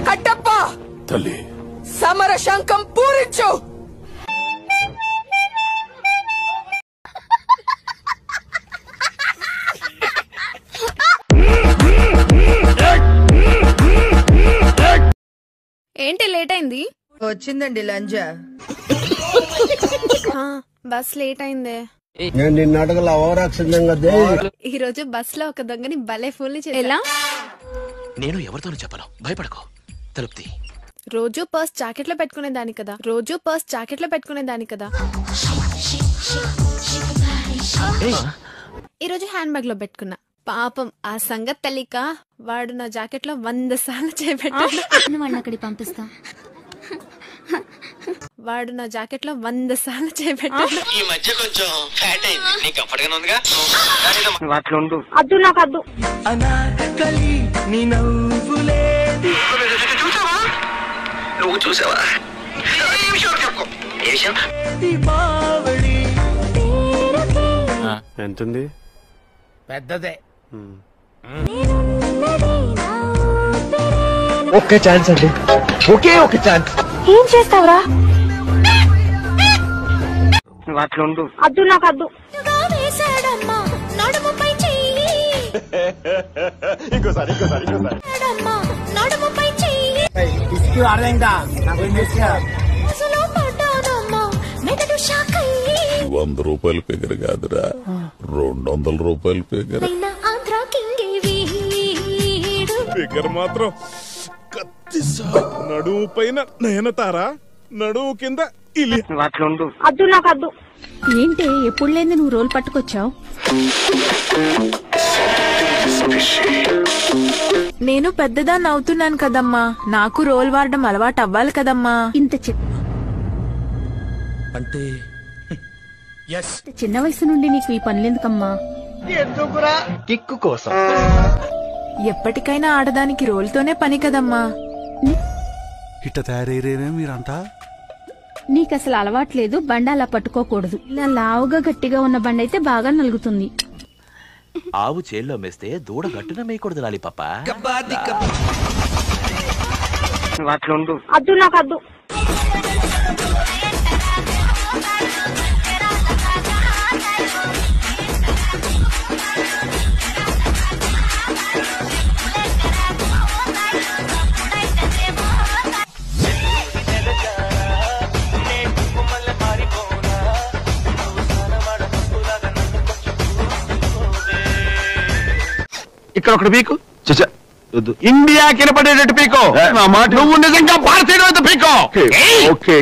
కట్టప్ప తల్లి సమర శంఖం పూరించు. ఏంటి లేట్ అయింది? వచ్చిందండి లంజా. బస్ లేట్ అయిందే. ఈ రోజు బస్ లో ఒక దొంగని భలే ఫుల్ ఎలా? నేను ఎవరితోనూ చెప్పను, భయపడకు. తలుపుతి. రోజు పర్స్ జాకెట్ లో పెట్టుకునేదాని కదా, రోజు పర్స్ జాకెట్ లో పెట్టుకునేదాని కదా. ఈ రోజు హ్యాండ్ బ్యాగ్ లో పెట్టుకున్నా. పాపం ఆ సంగతి తెలియక వాడు నా జాకెట్ లో 100 సార్లు చేపెట్టాడు. అక్కడికి పంపిస్తా. వాడు నా జాకెట్ లో 100 సార్లు చేపెట్టాడు. ఈ మధ్య కొంచెం ఫ్యాట్ అయింది. నీకు కంఫర్ట్ గానే ఉందిగా? అద్దు నాకు అద్దు. నువ్వు చూసావా? ఎంతుంది? పెద్దదే. ఒకే ఛాన్స్ అండి, ఒకే ఒక ఛాన్స్. ఏం చేస్తావురా? అద్దు నాకు అద్దు. ఇంకోసారి ఇంకోసారి ఇంకోసారి. 100 రూపాయల ఫిగర్ కాదురా, 200 రూపాయల ఫిగర్. ఫిగర్ మాత్రం కత్తిసా. నడుము పైన నయనతారా, నడుము కింద ఇలి. అద్దు నాకు అద్దు. ఏంటి ఎప్పుడు లేని నువ్వు రోల్ పట్టుకొచ్చావు? నేను పెద్దదాన్ని అవుతున్నాను కదమ్మా, నాకు రోల్ వాడడం అలవాటు అవ్వాలి కదమ్మా. ఇంత అంటే చిన్న వయసు నుండి నీకు ఈ పనులెందుకమ్మా? కిక్కు కోసం. ఎప్పటికైనా ఆడదానికి రోల్తోనే పని కదమ్మా. ఇట్ట తయారయ్యేనే మీరంతా. నీకు అసలు అలవాట్లేదు, బండి అలా పట్టుకోకూడదు. ఇలా లావుగా గట్టిగా ఉన్న బండి అయితే బాగా నలుగుతుంది. ఆవు చేల్లో మేస్తే దూడ గట్టున మేయకూడదు లాలిపాప. అద్దు నాకు అద్దు. ఇక్కడ ఒకటి పీకు. ఇండియాకి వినపడేటట్టు పీకో. నువ్వు నిజంగా భారతీయుడు పీకో. ఓకే.